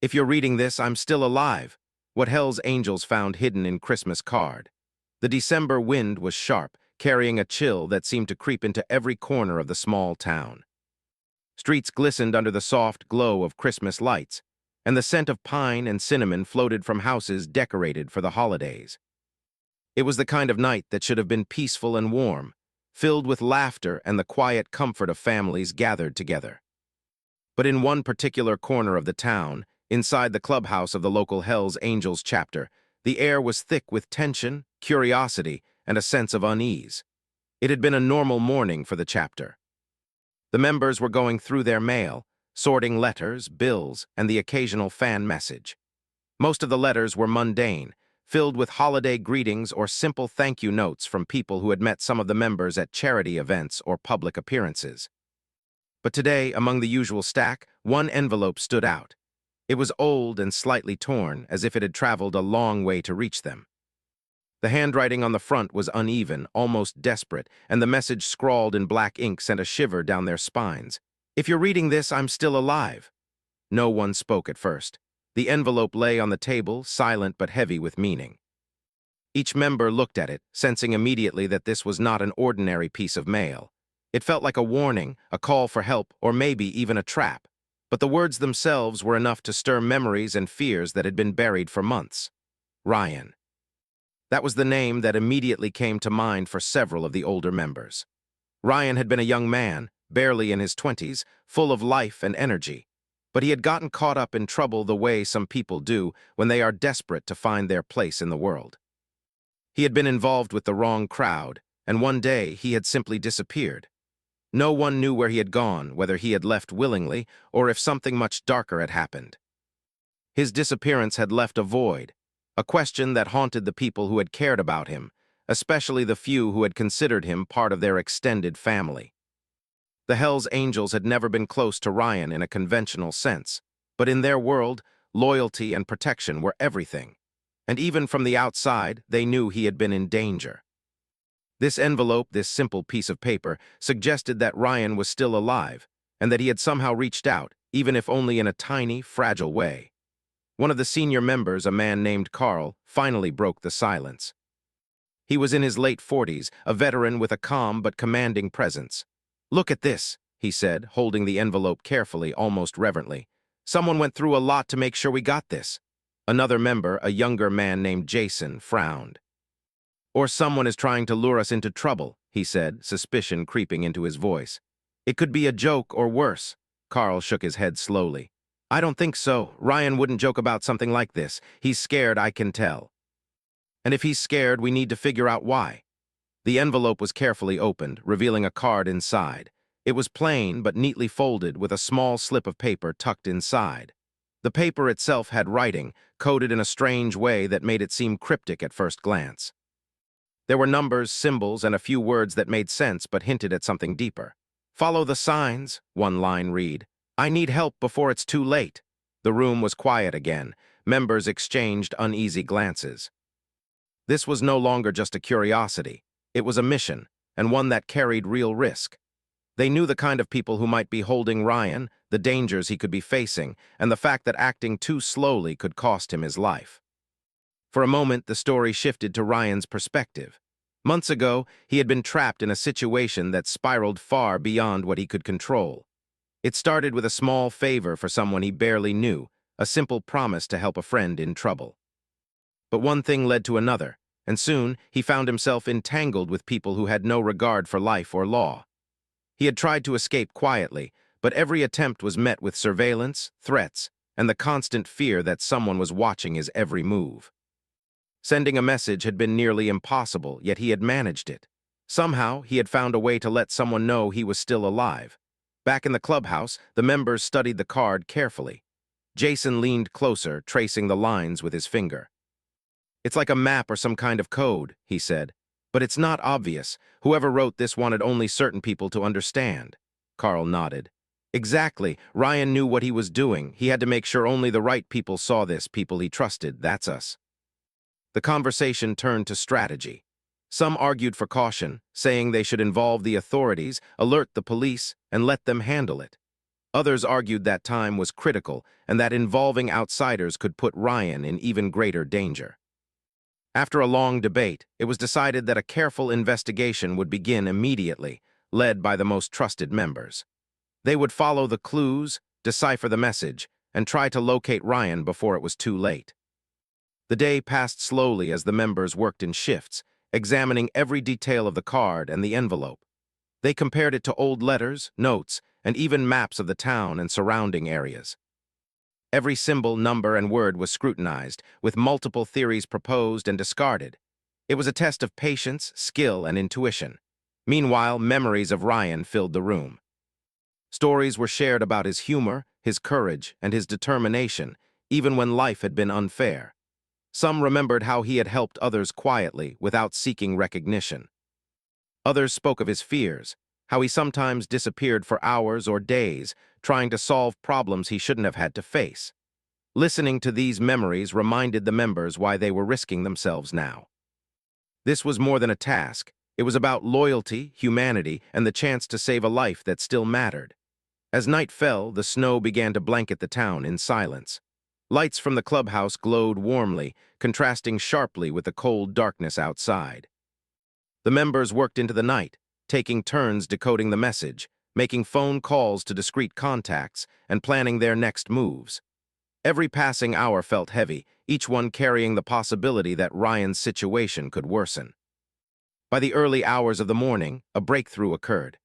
If you're reading this, I'm still alive. What Hell's Angels found hidden in Christmas card. The December wind was sharp, carrying a chill that seemed to creep into every corner of the small town. Streets glistened under the soft glow of Christmas lights, and the scent of pine and cinnamon floated from houses decorated for the holidays. It was the kind of night that should have been peaceful and warm, filled with laughter and the quiet comfort of families gathered together. But in one particular corner of the town, inside the clubhouse of the local Hell's Angels chapter, the air was thick with tension, curiosity, and a sense of unease. It had been a normal morning for the chapter. The members were going through their mail, sorting letters, bills, and the occasional fan message. Most of the letters were mundane, filled with holiday greetings or simple thank you notes from people who had met some of the members at charity events or public appearances. But today, among the usual stack, one envelope stood out. It was old and slightly torn, as if it had traveled a long way to reach them. The handwriting on the front was uneven, almost desperate, and the message scrawled in black ink sent a shiver down their spines. "If you're reading this, I'm still alive." No one spoke at first. The envelope lay on the table, silent but heavy with meaning. Each member looked at it, sensing immediately that this was not an ordinary piece of mail. It felt like a warning, a call for help, or maybe even a trap. But the words themselves were enough to stir memories and fears that had been buried for months. Ryan. That was the name that immediately came to mind for several of the older members. Ryan had been a young man, barely in his 20s, full of life and energy. But he had gotten caught up in trouble the way some people do when they are desperate to find their place in the world. He had been involved with the wrong crowd, and one day he had simply disappeared. No one knew where he had gone, whether he had left willingly, or if something much darker had happened. His disappearance had left a void, a question that haunted the people who had cared about him, especially the few who had considered him part of their extended family. The Hell's Angels had never been close to Ryan in a conventional sense, but in their world, loyalty and protection were everything. And even from the outside, they knew he had been in danger. This envelope, this simple piece of paper, suggested that Ryan was still alive, and that he had somehow reached out, even if only in a tiny, fragile way. One of the senior members, a man named Carl, finally broke the silence. He was in his late 40s, a veteran with a calm but commanding presence. "Look at this," he said, holding the envelope carefully, almost reverently. "Someone went through a lot to make sure we got this." Another member, a younger man named Jason, frowned. "Or someone is trying to lure us into trouble," he said, suspicion creeping into his voice. "It could be a joke or worse." Carl shook his head slowly. "I don't think so. Ryan wouldn't joke about something like this. He's scared, I can tell. And if he's scared, we need to figure out why." The envelope was carefully opened, revealing a card inside. It was plain but neatly folded with a small slip of paper tucked inside. The paper itself had writing, coded in a strange way that made it seem cryptic at first glance. There were numbers, symbols, and a few words that made sense but hinted at something deeper. "Follow the signs," one line read. "I need help before it's too late." The room was quiet again. Members exchanged uneasy glances. This was no longer just a curiosity. It was a mission, and one that carried real risk. They knew the kind of people who might be holding Ryan, the dangers he could be facing, and the fact that acting too slowly could cost him his life. For a moment, the story shifted to Ryan's perspective. Months ago, he had been trapped in a situation that spiraled far beyond what he could control. It started with a small favor for someone he barely knew, a simple promise to help a friend in trouble. But one thing led to another, and soon he found himself entangled with people who had no regard for life or law. He had tried to escape quietly, but every attempt was met with surveillance, threats, and the constant fear that someone was watching his every move. Sending a message had been nearly impossible, yet he had managed it. Somehow, he had found a way to let someone know he was still alive. Back in the clubhouse, the members studied the card carefully. Jason leaned closer, tracing the lines with his finger. "It's like a map or some kind of code," he said. "But it's not obvious. Whoever wrote this wanted only certain people to understand." Carl nodded. "Exactly. Ryan knew what he was doing. He had to make sure only the right people saw this, people he trusted. That's us." The conversation turned to strategy. Some argued for caution, saying they should involve the authorities, alert the police, and let them handle it. Others argued that time was critical and that involving outsiders could put Ryan in even greater danger. After a long debate, it was decided that a careful investigation would begin immediately, led by the most trusted members. They would follow the clues, decipher the message, and try to locate Ryan before it was too late. The day passed slowly as the members worked in shifts, examining every detail of the card and the envelope. They compared it to old letters, notes, and even maps of the town and surrounding areas. Every symbol, number, and word was scrutinized, with multiple theories proposed and discarded. It was a test of patience, skill, and intuition. Meanwhile, memories of Ryan filled the room. Stories were shared about his humor, his courage, and his determination, even when life had been unfair. Some remembered how he had helped others quietly, without seeking recognition. Others spoke of his fears, how he sometimes disappeared for hours or days, trying to solve problems he shouldn't have had to face. Listening to these memories reminded the members why they were risking themselves now. This was more than a task. It was about loyalty, humanity, and the chance to save a life that still mattered. As night fell, the snow began to blanket the town in silence. Lights from the clubhouse glowed warmly, contrasting sharply with the cold darkness outside. The members worked into the night, taking turns decoding the message, making phone calls to discreet contacts, and planning their next moves. Every passing hour felt heavy, each one carrying the possibility that Ryan's situation could worsen. By the early hours of the morning, a breakthrough occurred.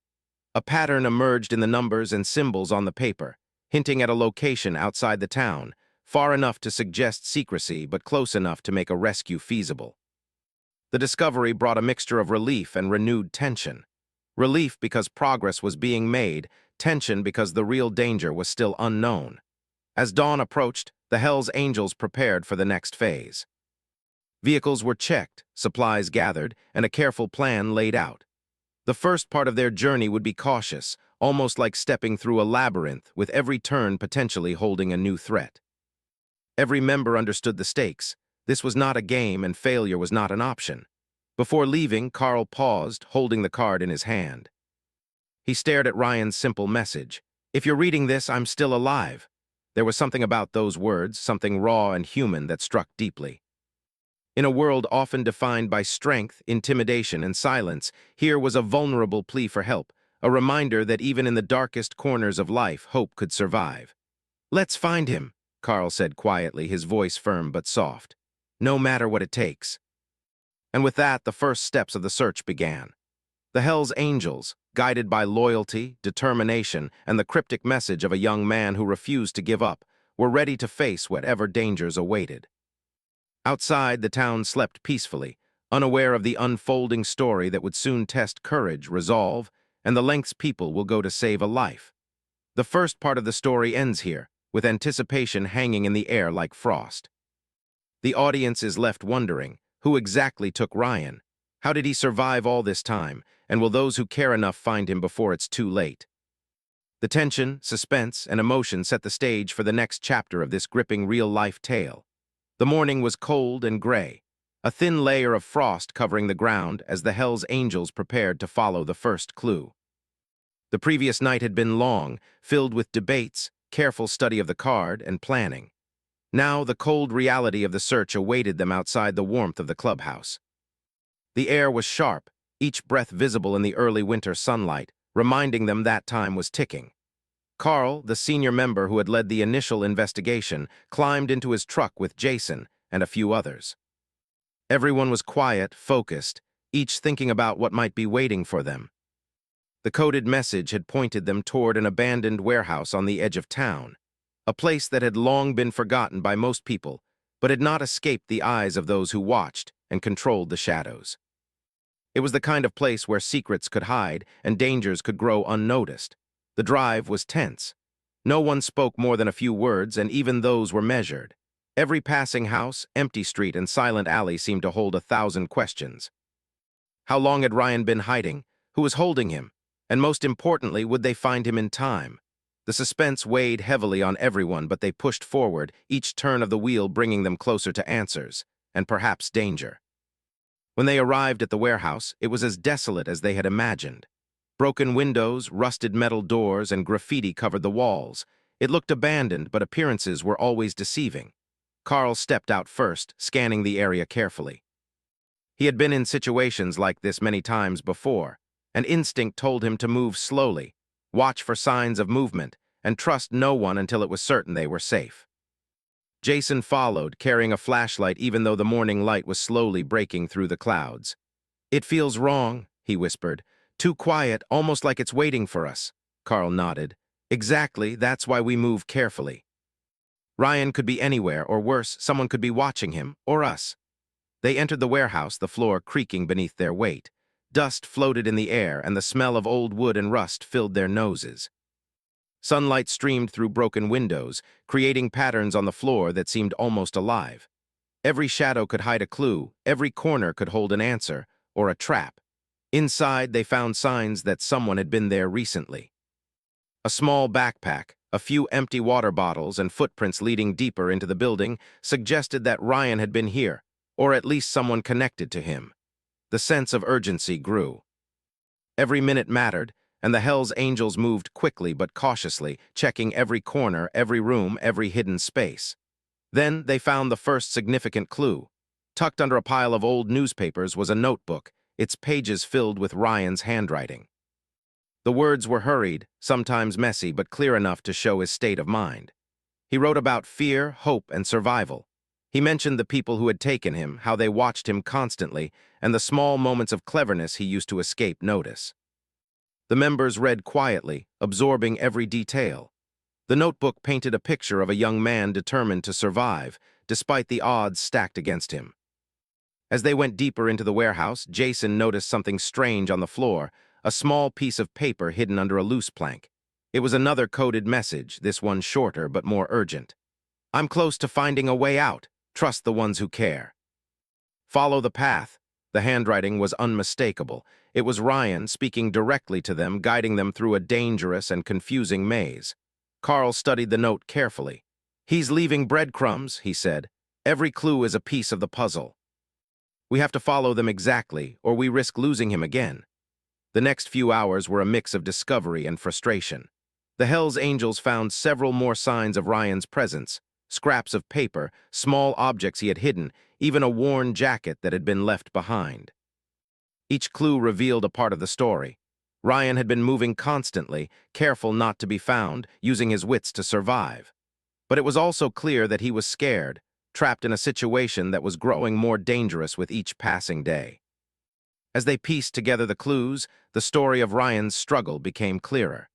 A pattern emerged in the numbers and symbols on the paper, hinting at a location outside the town, far enough to suggest secrecy but close enough to make a rescue feasible. The discovery brought a mixture of relief and renewed tension. Relief because progress was being made, tension because the real danger was still unknown. As dawn approached, the Hells Angels prepared for the next phase. Vehicles were checked, supplies gathered, and a careful plan laid out. The first part of their journey would be cautious, almost like stepping through a labyrinth, with every turn potentially holding a new threat. Every member understood the stakes. This was not a game and failure was not an option. Before leaving, Carl paused, holding the card in his hand. He stared at Ryan's simple message. "If you're reading this, I'm still alive." There was something about those words, something raw and human that struck deeply. In a world often defined by strength, intimidation, and silence, here was a vulnerable plea for help, a reminder that even in the darkest corners of life, hope could survive. "Let's find him," Carl said quietly, his voice firm but soft. "No matter what it takes." And with that, the first steps of the search began. The Hells Angels, guided by loyalty, determination, and the cryptic message of a young man who refused to give up, were ready to face whatever dangers awaited. Outside, the town slept peacefully, unaware of the unfolding story that would soon test courage, resolve, and the lengths people will go to save a life. The first part of the story ends here, with anticipation hanging in the air like frost. The audience is left wondering, who exactly took Ryan? How did he survive all this time? And will those who care enough find him before it's too late? The tension, suspense, and emotion set the stage for the next chapter of this gripping real-life tale. The morning was cold and gray, a thin layer of frost covering the ground as the Hells Angels prepared to follow the first clue. The previous night had been long, filled with debates, careful study of the card, and planning. Now the cold reality of the search awaited them outside the warmth of the clubhouse. The air was sharp, each breath visible in the early winter sunlight, reminding them that time was ticking. Carl, the senior member who had led the initial investigation, climbed into his truck with Jason and a few others. Everyone was quiet, focused, each thinking about what might be waiting for them. The coded message had pointed them toward an abandoned warehouse on the edge of town, a place that had long been forgotten by most people, but had not escaped the eyes of those who watched and controlled the shadows. It was the kind of place where secrets could hide and dangers could grow unnoticed. The drive was tense. No one spoke more than a few words, and even those were measured. Every passing house, empty street, and silent alley seemed to hold 1,000 questions. How long had Ryan been hiding? Who was holding him? And most importantly, would they find him in time? The suspense weighed heavily on everyone, but they pushed forward, each turn of the wheel bringing them closer to answers, and perhaps danger. When they arrived at the warehouse, it was as desolate as they had imagined. Broken windows, rusted metal doors, and graffiti covered the walls. It looked abandoned, but appearances were always deceiving. Carl stepped out first, scanning the area carefully. He had been in situations like this many times before. An instinct told him to move slowly, watch for signs of movement, and trust no one until it was certain they were safe. Jason followed, carrying a flashlight even though the morning light was slowly breaking through the clouds. "It feels wrong," he whispered. "Too quiet, almost like it's waiting for us." Carl nodded. "Exactly, that's why we move carefully. Ryan could be anywhere, or worse, someone could be watching him, or us." They entered the warehouse, the floor creaking beneath their weight. Dust floated in the air, and the smell of old wood and rust filled their noses. Sunlight streamed through broken windows, creating patterns on the floor that seemed almost alive. Every shadow could hide a clue, every corner could hold an answer, or a trap. Inside, they found signs that someone had been there recently. A small backpack, a few empty water bottles, and footprints leading deeper into the building suggested that Ryan had been here, or at least someone connected to him. The sense of urgency grew. Every minute mattered, and the Hell's Angels moved quickly but cautiously, checking every corner, every room, every hidden space. Then they found the first significant clue. Tucked under a pile of old newspapers was a notebook, its pages filled with Ryan's handwriting. The words were hurried, sometimes messy, but clear enough to show his state of mind. He wrote about fear, hope, and survival. He mentioned the people who had taken him, how they watched him constantly, and the small moments of cleverness he used to escape notice. The members read quietly, absorbing every detail. The notebook painted a picture of a young man determined to survive, despite the odds stacked against him. As they went deeper into the warehouse, Jason noticed something strange on the floor, a small piece of paper hidden under a loose plank. It was another coded message, this one shorter but more urgent. "I'm close to finding a way out. Trust the ones who care." "Follow the path." The handwriting was unmistakable. It was Ryan speaking directly to them, guiding them through a dangerous and confusing maze. Carl studied the note carefully. "He's leaving breadcrumbs," he said. "Every clue is a piece of the puzzle. We have to follow them exactly, or we risk losing him again." The next few hours were a mix of discovery and frustration. The Hell's Angels found several more signs of Ryan's presence: scraps of paper, small objects he had hidden, even a worn jacket that had been left behind. Each clue revealed a part of the story. Ryan had been moving constantly, careful not to be found, using his wits to survive. But it was also clear that he was scared, trapped in a situation that was growing more dangerous with each passing day. As they pieced together the clues, the story of Ryan's struggle became clearer.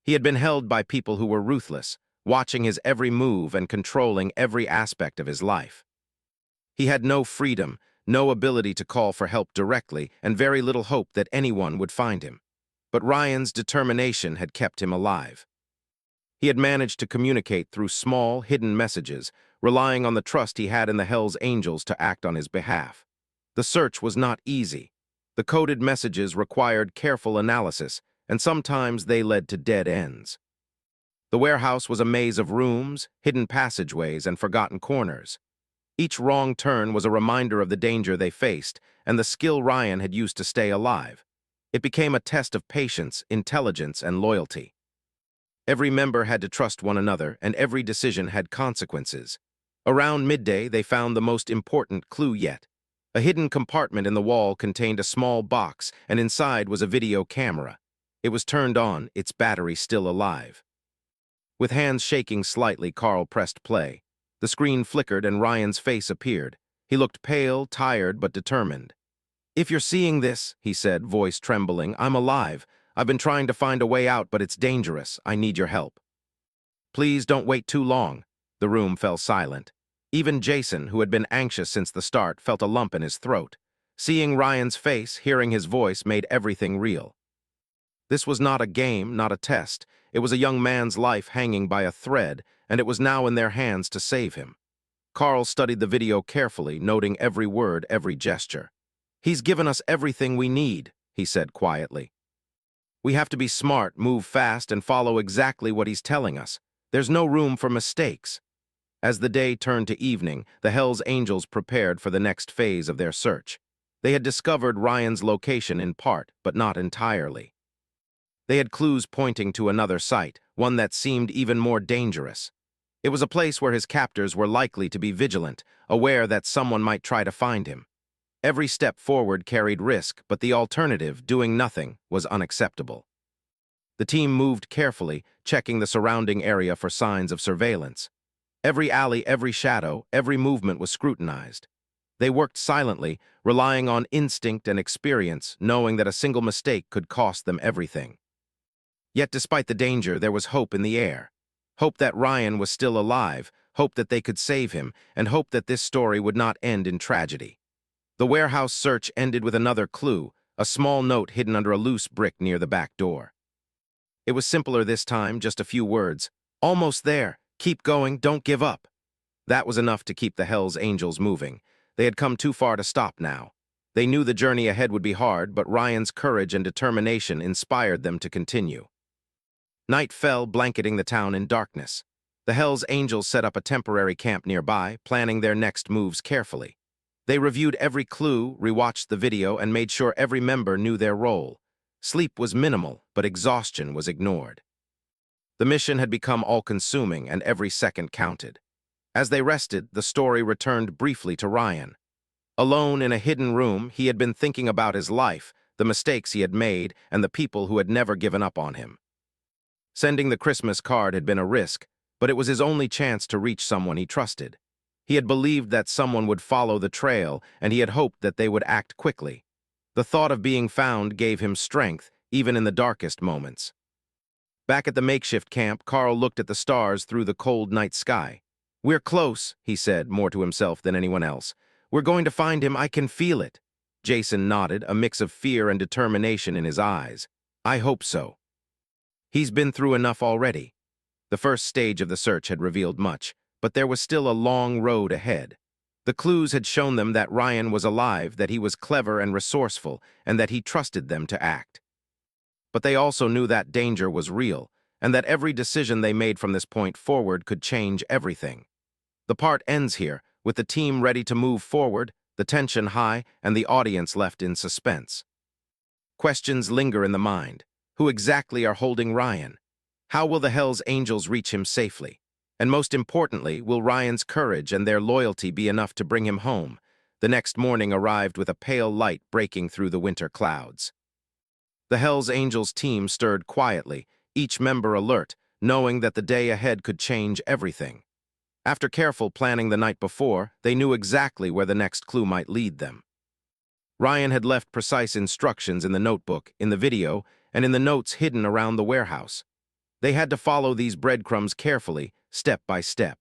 He had been held by people who were ruthless, watching his every move and controlling every aspect of his life. He had no freedom, no ability to call for help directly, and very little hope that anyone would find him. But Ryan's determination had kept him alive. He had managed to communicate through small, hidden messages, relying on the trust he had in the Hell's Angels to act on his behalf. The search was not easy. The coded messages required careful analysis, and sometimes they led to dead ends. The warehouse was a maze of rooms, hidden passageways, and forgotten corners. Each wrong turn was a reminder of the danger they faced and the skill Ryan had used to stay alive. It became a test of patience, intelligence, and loyalty. Every member had to trust one another, and every decision had consequences. Around midday, they found the most important clue yet. A hidden compartment in the wall contained a small box, and inside was a video camera. It was turned on, its battery still alive. With hands shaking slightly, Carl pressed play. The screen flickered and Ryan's face appeared. He looked pale, tired, but determined. "If you're seeing this," he said, voice trembling, "I'm alive. I've been trying to find a way out, but it's dangerous. I need your help." "Please don't wait too long." The room fell silent. Even Jason, who had been anxious since the start, felt a lump in his throat. Seeing Ryan's face, hearing his voice, made everything real. This was not a game, not a test. It was a young man's life hanging by a thread, and it was now in their hands to save him. Carl studied the video carefully, noting every word, every gesture. "He's given us everything we need," he said quietly. "We have to be smart, move fast, and follow exactly what he's telling us. There's no room for mistakes." As the day turned to evening, the Hell's Angels prepared for the next phase of their search. They had discovered Ryan's location in part, but not entirely. They had clues pointing to another site, one that seemed even more dangerous. It was a place where his captors were likely to be vigilant, aware that someone might try to find him. Every step forward carried risk, but the alternative, doing nothing, was unacceptable. The team moved carefully, checking the surrounding area for signs of surveillance. Every alley, every shadow, every movement was scrutinized. They worked silently, relying on instinct and experience, knowing that a single mistake could cost them everything. Yet despite the danger, there was hope in the air. Hope that Ryan was still alive, hope that they could save him, and hope that this story would not end in tragedy. The warehouse search ended with another clue, a small note hidden under a loose brick near the back door. It was simpler this time, just a few words. "Almost there. Keep going, don't give up." That was enough to keep the Hells Angels moving. They had come too far to stop now. They knew the journey ahead would be hard, but Ryan's courage and determination inspired them to continue. Night fell, blanketing the town in darkness. The Hells Angels set up a temporary camp nearby, planning their next moves carefully. They reviewed every clue, rewatched the video, and made sure every member knew their role. Sleep was minimal, but exhaustion was ignored. The mission had become all-consuming, and every second counted. As they rested, the story returned briefly to Ryan. Alone in a hidden room, he had been thinking about his life, the mistakes he had made, and the people who had never given up on him. Sending the Christmas card had been a risk, but it was his only chance to reach someone he trusted. He had believed that someone would follow the trail, and he had hoped that they would act quickly. The thought of being found gave him strength, even in the darkest moments. Back at the makeshift camp, Carl looked at the stars through the cold night sky. "We're close," he said, more to himself than anyone else. "We're going to find him, I can feel it." Jason nodded, a mix of fear and determination in his eyes. "I hope so." He's been through enough already. The first stage of the search had revealed much, but there was still a long road ahead. The clues had shown them that Ryan was alive, that he was clever and resourceful, and that he trusted them to act. But they also knew that danger was real, and that every decision they made from this point forward could change everything. The part ends here, with the team ready to move forward, the tension high, and the audience left in suspense. Questions linger in the mind. Who exactly are holding Ryan? How will the Hells Angels reach him safely? And most importantly, will Ryan's courage and their loyalty be enough to bring him home? The next morning arrived with a pale light breaking through the winter clouds. The Hells Angels team stirred quietly, each member alert, knowing that the day ahead could change everything. After careful planning the night before, they knew exactly where the next clue might lead them. Ryan had left precise instructions in the notebook, in the video, and in the notes hidden around the warehouse. They had to follow these breadcrumbs carefully, step by step.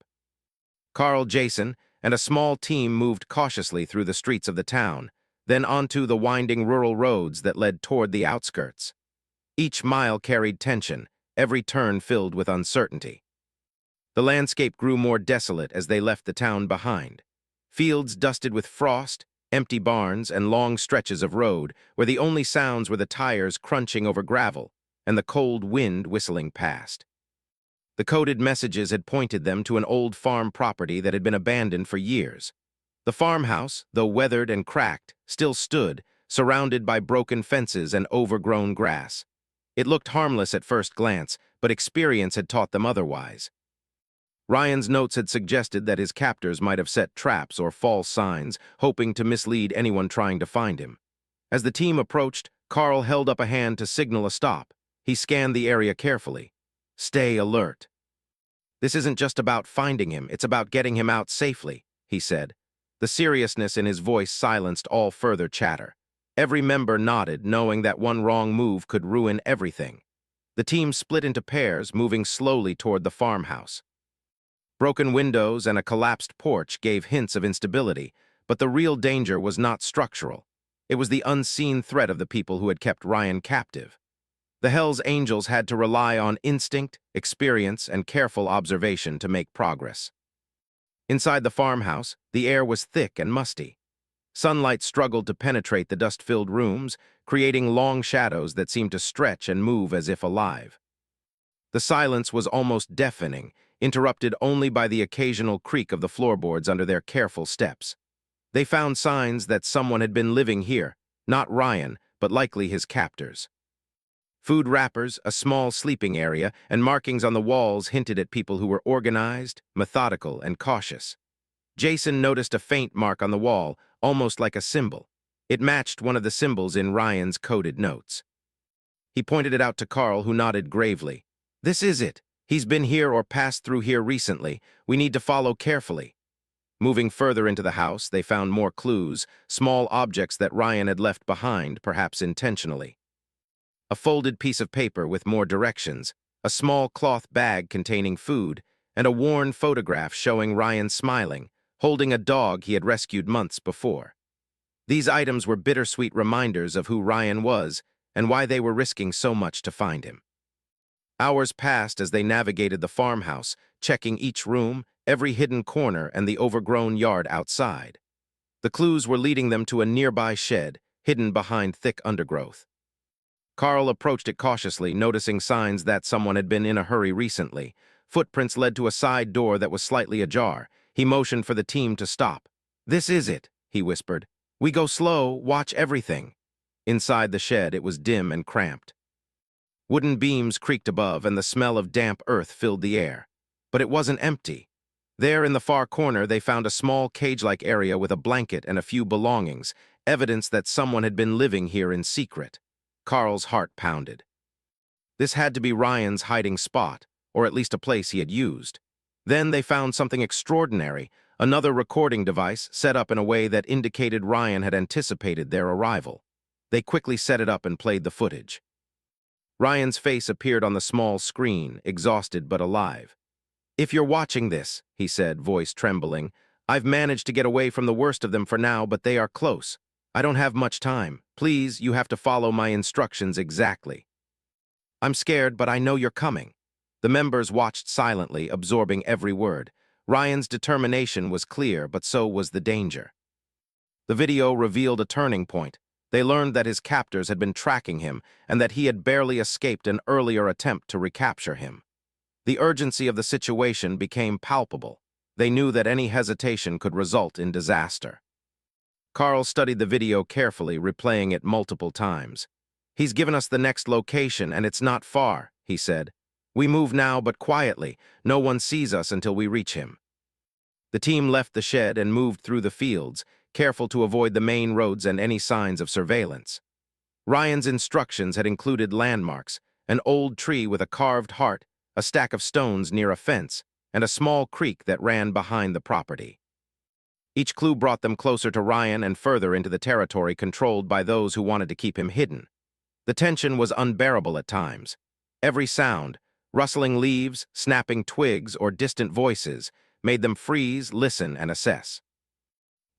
Carl, Jason, and a small team moved cautiously through the streets of the town, then onto the winding rural roads that led toward the outskirts. Each mile carried tension, every turn filled with uncertainty. The landscape grew more desolate as they left the town behind. Fields dusted with frost, empty barns, and long stretches of road where the only sounds were the tires crunching over gravel and the cold wind whistling past. The coded messages had pointed them to an old farm property that had been abandoned for years. The farmhouse, though weathered and cracked, still stood, surrounded by broken fences and overgrown grass. It looked harmless at first glance, but experience had taught them otherwise. Ryan's notes had suggested that his captors might have set traps or false signs, hoping to mislead anyone trying to find him. As the team approached, Carl held up a hand to signal a stop. He scanned the area carefully. "Stay alert. This isn't just about finding him, it's about getting him out safely," he said. The seriousness in his voice silenced all further chatter. Every member nodded, knowing that one wrong move could ruin everything. The team split into pairs, moving slowly toward the farmhouse. Broken windows and a collapsed porch gave hints of instability, but the real danger was not structural. It was the unseen threat of the people who had kept Ryan captive. The Hells Angels had to rely on instinct, experience, and careful observation to make progress. Inside the farmhouse, the air was thick and musty. Sunlight struggled to penetrate the dust-filled rooms, creating long shadows that seemed to stretch and move as if alive. The silence was almost deafening, interrupted only by the occasional creak of the floorboards under their careful steps. They found signs that someone had been living here, not Ryan, but likely his captors. Food wrappers, a small sleeping area, and markings on the walls hinted at people who were organized, methodical, and cautious. Jason noticed a faint mark on the wall, almost like a symbol. It matched one of the symbols in Ryan's coded notes. He pointed it out to Carl, who nodded gravely. "This is it. He's been here or passed through here recently. We need to follow carefully." Moving further into the house, they found more clues, small objects that Ryan had left behind, perhaps intentionally. A folded piece of paper with more directions, a small cloth bag containing food, and a worn photograph showing Ryan smiling, holding a dog he had rescued months before. These items were bittersweet reminders of who Ryan was and why they were risking so much to find him. Hours passed as they navigated the farmhouse, checking each room, every hidden corner, and the overgrown yard outside. The clues were leading them to a nearby shed, hidden behind thick undergrowth. Carl approached it cautiously, noticing signs that someone had been in a hurry recently. Footprints led to a side door that was slightly ajar. He motioned for the team to stop. "This is it," he whispered. "We go slow, watch everything." Inside the shed, it was dim and cramped. Wooden beams creaked above, and the smell of damp earth filled the air. But it wasn't empty. There in the far corner, they found a small cage-like area with a blanket and a few belongings, evidence that someone had been living here in secret. Carl's heart pounded. This had to be Ryan's hiding spot, or at least a place he had used. Then they found something extraordinary, another recording device set up in a way that indicated Ryan had anticipated their arrival. They quickly set it up and played the footage. Ryan's face appeared on the small screen, exhausted but alive. "If you're watching this," he said, voice trembling, "I've managed to get away from the worst of them for now, but they are close. I don't have much time. Please, you have to follow my instructions exactly." "I'm scared, but I know you're coming." The members watched silently, absorbing every word. Ryan's determination was clear, but so was the danger. The video revealed a turning point. They learned that his captors had been tracking him and that he had barely escaped an earlier attempt to recapture him. The urgency of the situation became palpable. They knew that any hesitation could result in disaster. Carl studied the video carefully, replaying it multiple times. "He's given us the next location, and it's not far," he said. "We move now, but quietly. No one sees us until we reach him." The team left the shed and moved through the fields, careful to avoid the main roads and any signs of surveillance. Ryan's instructions had included landmarks, an old tree with a carved heart, a stack of stones near a fence, and a small creek that ran behind the property. Each clue brought them closer to Ryan and further into the territory controlled by those who wanted to keep him hidden. The tension was unbearable at times. Every sound, rustling leaves, snapping twigs, or distant voices, made them freeze, listen, and assess.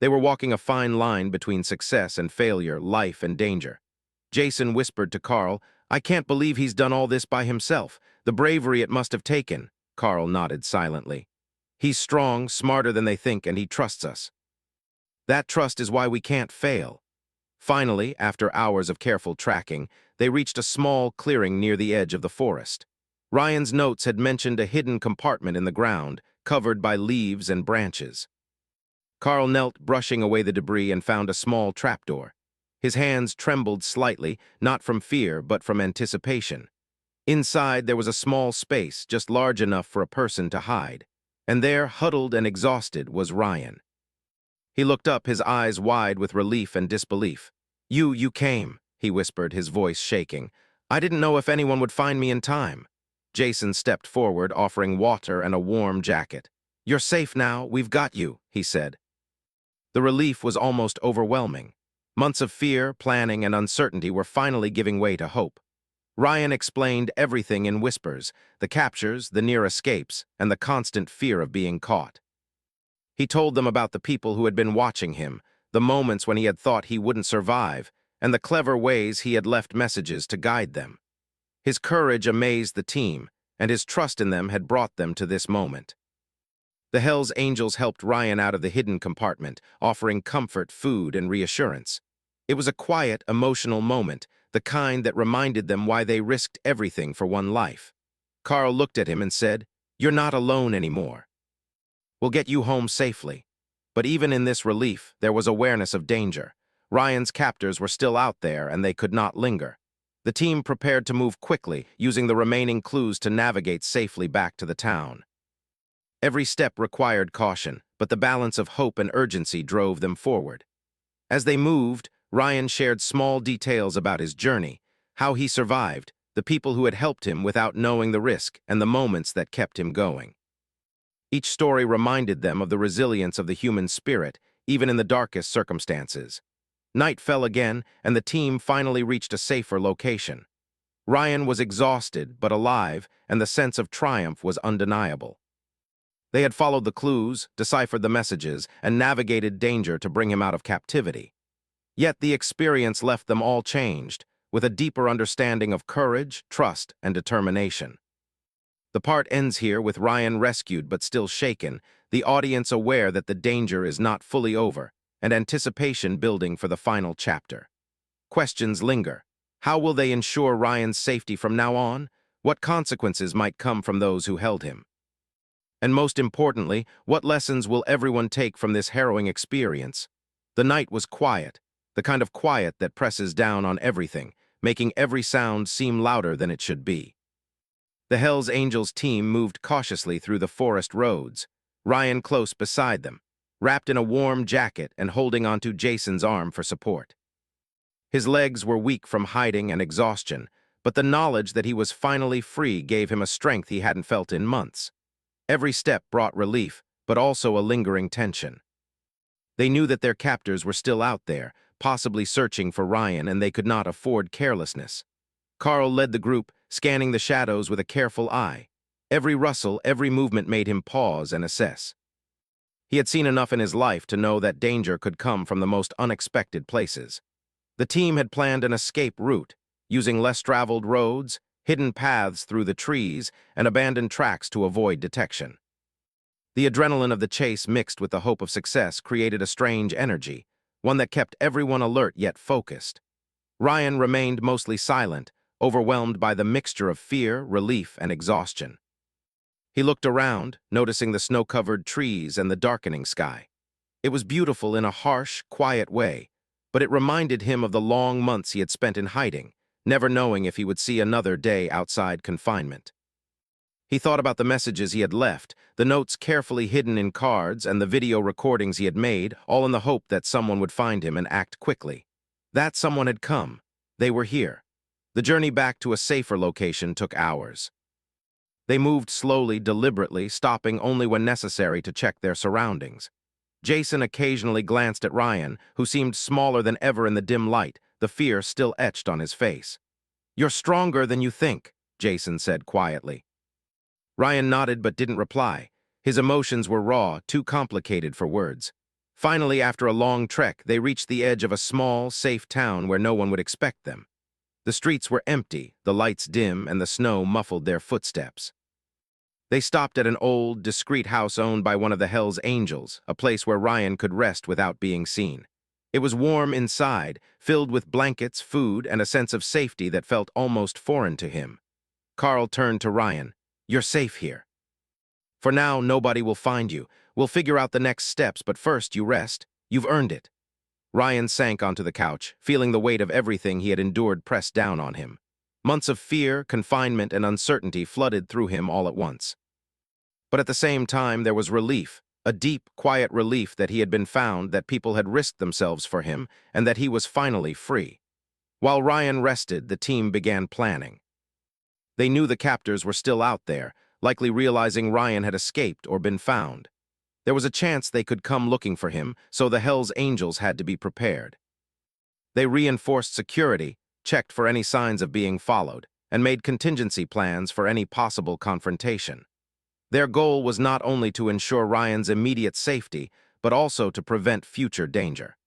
They were walking a fine line between success and failure, life and danger. Jason whispered to Carl, "I can't believe he's done all this by himself. The bravery it must have taken." Carl nodded silently. "He's strong, smarter than they think, and he trusts us. That trust is why we can't fail." Finally, after hours of careful tracking, they reached a small clearing near the edge of the forest. Ryan's notes had mentioned a hidden compartment in the ground, covered by leaves and branches. Carl knelt, brushing away the debris, and found a small trapdoor. His hands trembled slightly, not from fear, but from anticipation. Inside, there was a small space, just large enough for a person to hide. And there, huddled and exhausted, was Ryan. He looked up, his eyes wide with relief and disbelief. You came," he whispered, his voice shaking. "I didn't know if anyone would find me in time." Jason stepped forward, offering water and a warm jacket. "You're safe now, we've got you," he said. The relief was almost overwhelming. Months of fear, planning, and uncertainty were finally giving way to hope. Ryan explained everything in whispers, the captures, the near escapes, and the constant fear of being caught. He told them about the people who had been watching him, the moments when he had thought he wouldn't survive, and the clever ways he had left messages to guide them. His courage amazed the team, and his trust in them had brought them to this moment. The Hells Angels helped Ryan out of the hidden compartment, offering comfort, food, and reassurance. It was a quiet, emotional moment, the kind that reminded them why they risked everything for one life. Carl looked at him and said, "You're not alone anymore. We'll get you home safely." But even in this relief, there was awareness of danger. Ryan's captors were still out there, and they could not linger. The team prepared to move quickly, using the remaining clues to navigate safely back to the town. Every step required caution, but the balance of hope and urgency drove them forward. As they moved, Ryan shared small details about his journey, how he survived, the people who had helped him without knowing the risk, and the moments that kept him going. Each story reminded them of the resilience of the human spirit, even in the darkest circumstances. Night fell again, and the team finally reached a safer location. Ryan was exhausted but alive, and the sense of triumph was undeniable. They had followed the clues, deciphered the messages, and navigated danger to bring him out of captivity. Yet the experience left them all changed, with a deeper understanding of courage, trust, and determination. The part ends here with Ryan rescued but still shaken, the audience aware that the danger is not fully over, and anticipation building for the final chapter. Questions linger. How will they ensure Ryan's safety from now on? What consequences might come from those who held him? And most importantly, what lessons will everyone take from this harrowing experience? The night was quiet, the kind of quiet that presses down on everything, making every sound seem louder than it should be. The Hells Angels team moved cautiously through the forest roads, Ryan close beside them, wrapped in a warm jacket and holding onto Jason's arm for support. His legs were weak from hiding and exhaustion, but the knowledge that he was finally free gave him a strength he hadn't felt in months. Every step brought relief, but also a lingering tension. They knew that their captors were still out there, possibly searching for Ryan, and they could not afford carelessness. Carl led the group, scanning the shadows with a careful eye. Every rustle, every movement made him pause and assess. He had seen enough in his life to know that danger could come from the most unexpected places. The team had planned an escape route, using less traveled roads, hidden paths through the trees, and abandoned tracks to avoid detection. The adrenaline of the chase mixed with the hope of success created a strange energy, one that kept everyone alert yet focused. Ryan remained mostly silent, overwhelmed by the mixture of fear, relief, and exhaustion. He looked around, noticing the snow-covered trees and the darkening sky. It was beautiful in a harsh, quiet way, but it reminded him of the long months he had spent in hiding, never knowing if he would see another day outside confinement. He thought about the messages he had left, the notes carefully hidden in cards, and the video recordings he had made, all in the hope that someone would find him and act quickly. That someone had come. They were here. The journey back to a safer location took hours. They moved slowly, deliberately, stopping only when necessary to check their surroundings. Jason occasionally glanced at Ryan, who seemed smaller than ever in the dim light, the fear still etched on his face. "You're stronger than you think," Jason said quietly. Ryan nodded but didn't reply. His emotions were raw, too complicated for words. Finally, after a long trek, they reached the edge of a small, safe town where no one would expect them. The streets were empty, the lights dim, and the snow muffled their footsteps. They stopped at an old, discreet house owned by one of the Hells Angels, a place where Ryan could rest without being seen. It was warm inside, filled with blankets, food, and a sense of safety that felt almost foreign to him. Carl turned to Ryan. "You're safe here. For now, nobody will find you. We'll figure out the next steps, but first you rest. You've earned it." Ryan sank onto the couch, feeling the weight of everything he had endured pressed down on him. Months of fear, confinement, and uncertainty flooded through him all at once. But at the same time, there was relief, a deep, quiet relief that he had been found, that people had risked themselves for him, and that he was finally free. While Ryan rested, the team began planning. They knew the captors were still out there, likely realizing Ryan had escaped or been found. There was a chance they could come looking for him, so the Hells Angels had to be prepared. They reinforced security, checked for any signs of being followed, and made contingency plans for any possible confrontation. Their goal was not only to ensure Ryan's immediate safety, but also to prevent future danger.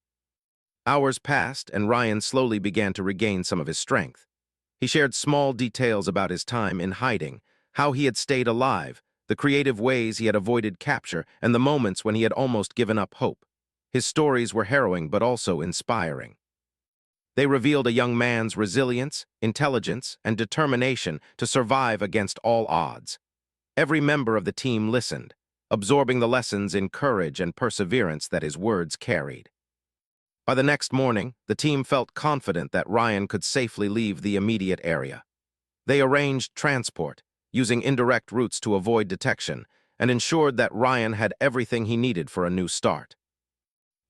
Hours passed, and Ryan slowly began to regain some of his strength. He shared small details about his time in hiding, how he had stayed alive, the creative ways he had avoided capture, and the moments when he had almost given up hope. His stories were harrowing but also inspiring. They revealed a young man's resilience, intelligence, and determination to survive against all odds. Every member of the team listened, absorbing the lessons in courage and perseverance that his words carried. By the next morning, the team felt confident that Ryan could safely leave the immediate area. They arranged transport, using indirect routes to avoid detection, and ensured that Ryan had everything he needed for a new start.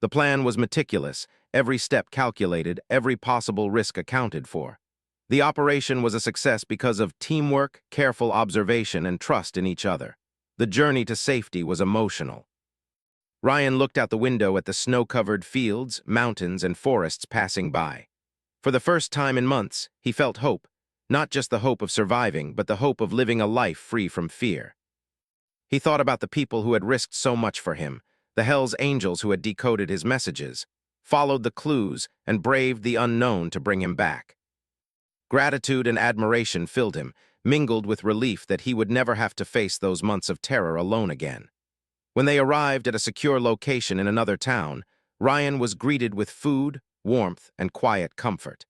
The plan was meticulous, every step calculated, every possible risk accounted for. The operation was a success because of teamwork, careful observation, and trust in each other. The journey to safety was emotional. Ryan looked out the window at the snow-covered fields, mountains, and forests passing by. For the first time in months, he felt hope, not just the hope of surviving, but the hope of living a life free from fear. He thought about the people who had risked so much for him, the Hell's Angels who had decoded his messages, followed the clues, and braved the unknown to bring him back. Gratitude and admiration filled him, mingled with relief that he would never have to face those months of terror alone again. When they arrived at a secure location in another town, Ryan was greeted with food, warmth, and quiet comfort.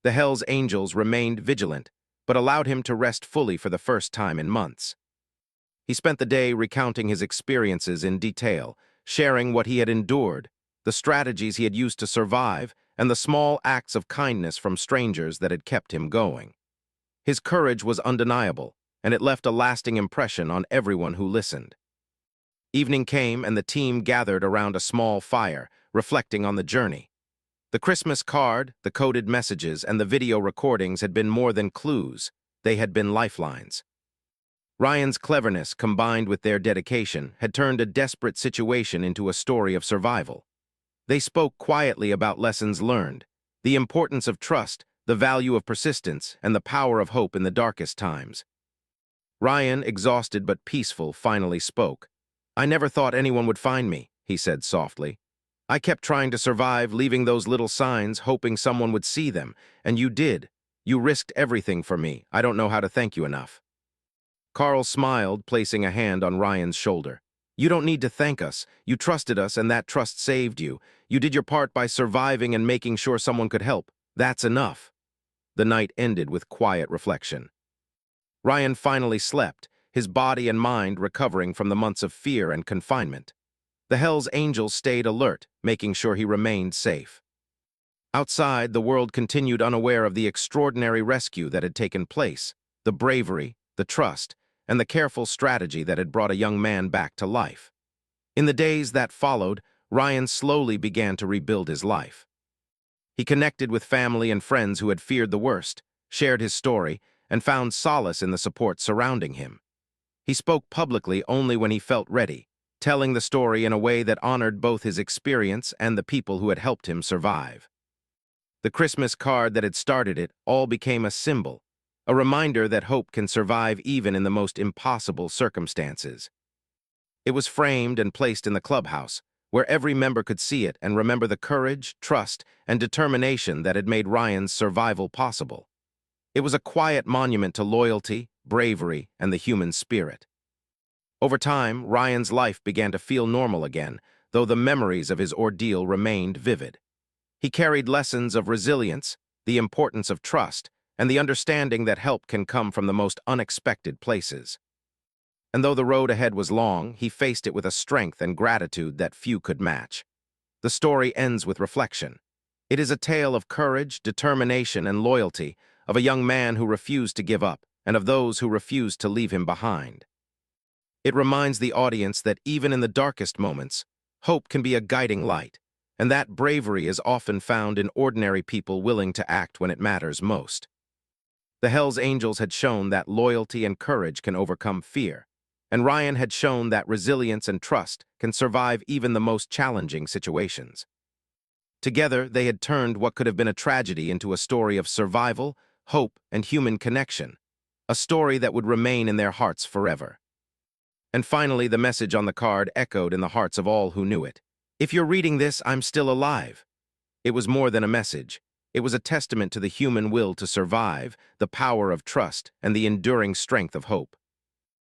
The Hell's Angels remained vigilant, but allowed him to rest fully for the first time in months. He spent the day recounting his experiences in detail, sharing what he had endured, the strategies he had used to survive, and the small acts of kindness from strangers that had kept him going. His courage was undeniable, and it left a lasting impression on everyone who listened. Evening came and the team gathered around a small fire, reflecting on the journey. The Christmas card, the coded messages, and the video recordings had been more than clues. They had been lifelines. Ryan's cleverness, combined with their dedication, had turned a desperate situation into a story of survival. They spoke quietly about lessons learned, the importance of trust, the value of persistence, and the power of hope in the darkest times. Ryan, exhausted but peaceful, finally spoke. "I never thought anyone would find me," he said softly. "I kept trying to survive, leaving those little signs, hoping someone would see them, and you did. You risked everything for me. I don't know how to thank you enough." Carl smiled, placing a hand on Ryan's shoulder. "You don't need to thank us. You trusted us, and that trust saved you. You did your part by surviving and making sure someone could help. That's enough." The night ended with quiet reflection. Ryan finally slept, his body and mind recovering from the months of fear and confinement. The Hell's Angels stayed alert, making sure he remained safe. Outside, the world continued unaware of the extraordinary rescue that had taken place, the bravery, the trust, and the careful strategy that had brought a young man back to life. In the days that followed, Ryan slowly began to rebuild his life. He connected with family and friends who had feared the worst, shared his story, and found solace in the support surrounding him. He spoke publicly only when he felt ready, telling the story in a way that honored both his experience and the people who had helped him survive. The Christmas card that had started it all became a symbol, a reminder that hope can survive even in the most impossible circumstances. It was framed and placed in the clubhouse, where every member could see it and remember the courage, trust, and determination that had made Ryan's survival possible. It was a quiet monument to loyalty, bravery, and the human spirit. Over time, Ryan's life began to feel normal again, though the memories of his ordeal remained vivid. He carried lessons of resilience, the importance of trust, and the understanding that help can come from the most unexpected places. And though the road ahead was long, he faced it with a strength and gratitude that few could match. The story ends with reflection. It is a tale of courage, determination, and loyalty, of a young man who refused to give up, and of those who refused to leave him behind. It reminds the audience that even in the darkest moments, hope can be a guiding light, and that bravery is often found in ordinary people willing to act when it matters most. The Hell's Angels had shown that loyalty and courage can overcome fear, and Ryan had shown that resilience and trust can survive even the most challenging situations. Together, they had turned what could have been a tragedy into a story of survival, hope, and human connection, a story that would remain in their hearts forever. And finally, the message on the card echoed in the hearts of all who knew it. "If you're reading this, I'm still alive." It was more than a message. It was a testament to the human will to survive, the power of trust, and the enduring strength of hope.